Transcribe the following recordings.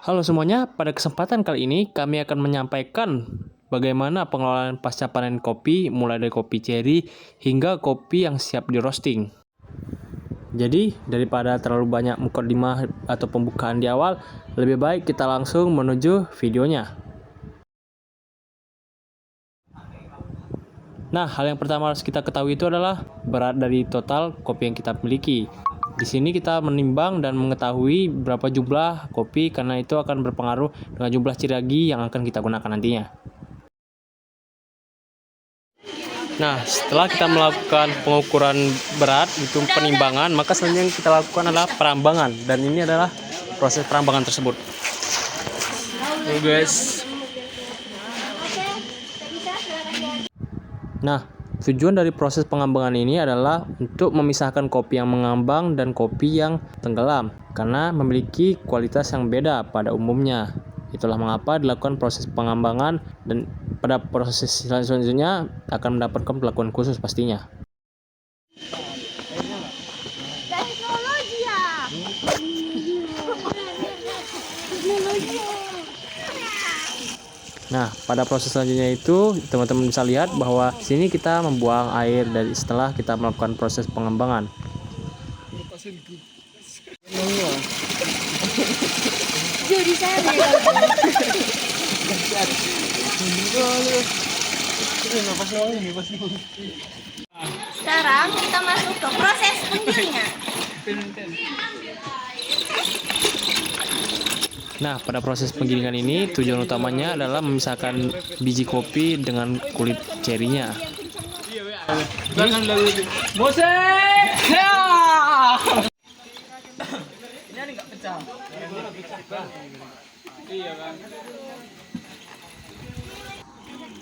Halo semuanya, pada kesempatan kali ini kami akan menyampaikan bagaimana pengelolaan pasca panen kopi mulai dari kopi ceri hingga kopi yang siap di roasting. Jadi, daripada terlalu banyak mukadimah atau pembukaan di awal, lebih baik kita langsung menuju videonya. Nah, hal yang pertama harus kita ketahui itu adalah berat dari total kopi yang kita miliki. Di sini kita menimbang dan mengetahui berapa jumlah kopi karena itu akan berpengaruh dengan jumlah ciragi yang akan kita gunakan nantinya. Nah, setelah kita melakukan pengukuran berat, itu penimbangan, maka selanjutnya yang kita lakukan adalah perambangan. Dan ini adalah proses perambangan tersebut. Oke guys. Nah, tujuan dari proses pengambangan ini adalah untuk memisahkan kopi yang mengambang dan kopi yang tenggelam, karena memiliki kualitas yang beda pada umumnya. Itulah mengapa dilakukan proses pengambangan dan pada proses selanjutnya akan mendapatkan perlakuan khusus pastinya. Teknologi ya. Nah, pada proses selanjutnya itu teman-teman bisa lihat bahwa sini kita membuang air dari setelah kita melakukan proses pengembangan. Jadi saya sekarang kita masuk ke proses penggilingan. Nah, pada proses penggilingan ini tujuan utamanya adalah memisahkan biji kopi dengan kulit cerinya.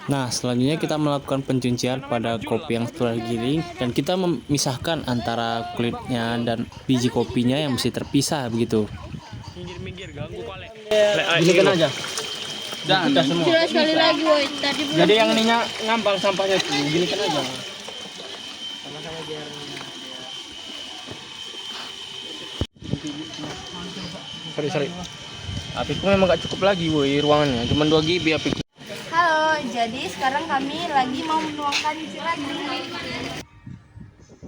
Nah, selanjutnya kita melakukan pencucian pada kopi yang setelah digiling dan kita memisahkan antara kulitnya dan biji kopinya yang mesti terpisah begitu. Minggir ganggu pale. Gilikan aja. Dan kita semua. Sudah sekali lagi, woi. Tadi belum. Jadi yang ininya ngambang sampahnya tuh, gilikan aja. Sama-sama biar. Sorry. Apikku memang gak cukup lagi, woi, ruangannya. Cuma 2 GB apik. Halo, jadi sekarang kami lagi mau menuangkan ciragi.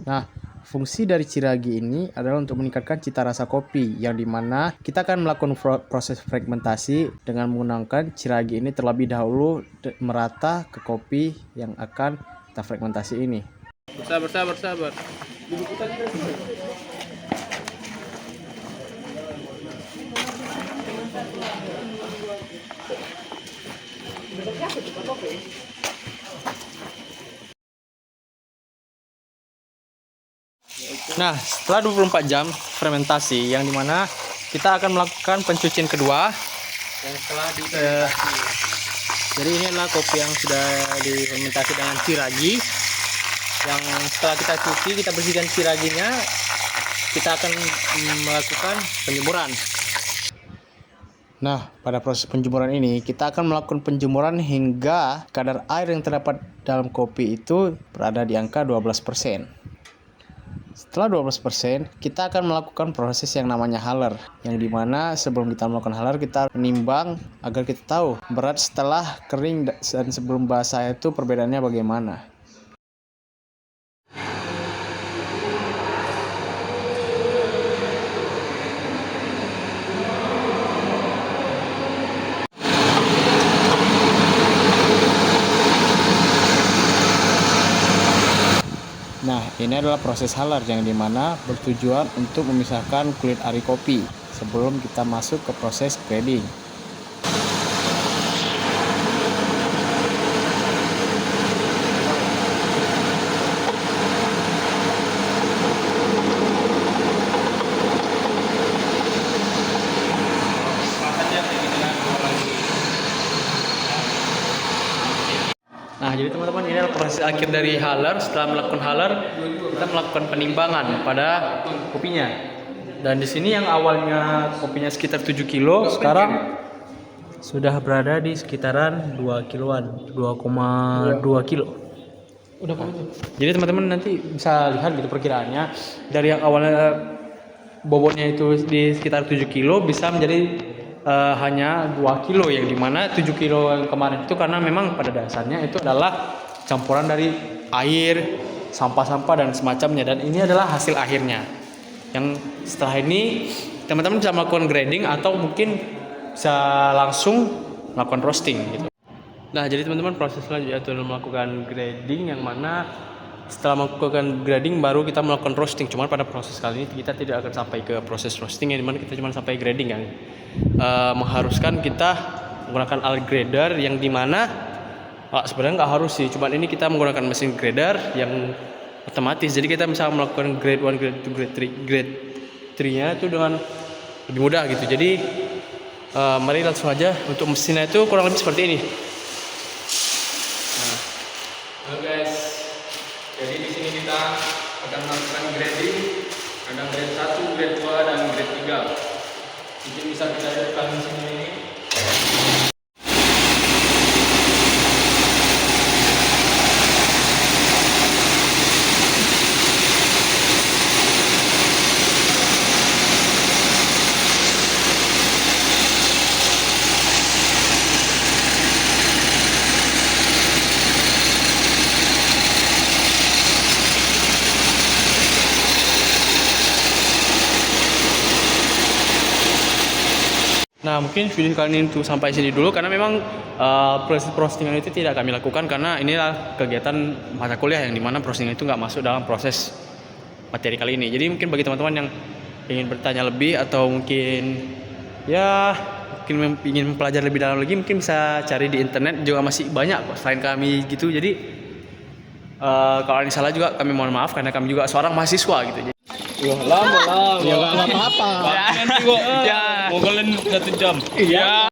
Nah, fungsi dari ciragi ini adalah untuk meningkatkan cita rasa kopi, yang dimana kita akan melakukan proses fragmentasi dengan menggunakan ciragi ini terlebih dahulu merata ke kopi yang akan kita fragmentasi ini. Sabar. Nah, setelah 24 jam fermentasi, yang dimana kita akan melakukan pencucian kedua. Yang setelah Jadi ini adalah kopi yang sudah difermentasi dengan ciragi. Yang setelah kita cuci, kita bersihkan ciraginya, kita akan melakukan penjemuran. Nah, pada proses penjemuran ini, kita akan melakukan penjemuran hingga kadar air yang terdapat dalam kopi itu berada di angka 12%. Setelah 12%, kita akan melakukan proses yang namanya haler, yang dimana sebelum kita melakukan haler, kita menimbang agar kita tahu berat setelah kering dan sebelum basah itu perbedaannya bagaimana. Nah, ini adalah proses haler yang dimana bertujuan untuk memisahkan kulit ari kopi sebelum kita masuk ke proses grading. Nah, jadi teman-teman, ini adalah proses akhir dari haler. Setelah melakukan haler, kita melakukan penimbangan pada kopinya. Dan di sini yang awalnya kopinya sekitar 7 kilo, sekarang sudah berada di sekitaran 2 kiloan, 2,2 kilo. udah Jadi teman-teman nanti bisa lihat gitu perkiraannya dari yang awalnya bobotnya itu di sekitar 7 kilo bisa menjadi hanya 2 kilo, yang dimana 7 kilo yang kemarin itu karena memang pada dasarnya itu adalah campuran dari air, sampah-sampah dan semacamnya, dan ini adalah hasil akhirnya. Yang setelah ini teman-teman bisa melakukan grading atau mungkin bisa langsung melakukan roasting gitu. Nah, jadi teman-teman proses selanjutnya itu adalah melakukan grading, yang mana setelah melakukan grading baru kita melakukan roasting. Cuman pada proses kali ini kita tidak akan sampai ke proses roasting, yang dimana kita cuma sampai grading, yang mengharuskan kita menggunakan alat grader, yang dimana sebenarnya nggak harus sih, cuman ini kita menggunakan mesin grader yang otomatis. Jadi kita bisa melakukan grade 1, grade 2, grade 3 nya itu dengan lebih mudah gitu. Jadi mari langsung aja. Untuk mesinnya itu kurang lebih seperti ini. Nah, halo guys. Jadi di sini kita akan melakukan grading. Ada grade 1, grade 2 dan grade 3. Mungkin bisa kita lihat di sini ini. Nah, mungkin video kali ini untuk sampai sini dulu, karena memang proses roastingan itu tidak kami lakukan karena inilah kegiatan mata kuliah, yang dimana roasting itu nggak masuk dalam proses materi kali ini. Jadi mungkin bagi teman-teman yang ingin bertanya lebih atau mungkin ingin mempelajari lebih dalam lagi, mungkin bisa cari di internet, juga masih banyak kok selain kami gitu. Jadi kalau ada salah juga kami mohon maaf, karena kami juga seorang mahasiswa gitu. Lama. Ya nggak apa-apa. Nanti kok. Ya. Mau kalian 1 jam. Iya.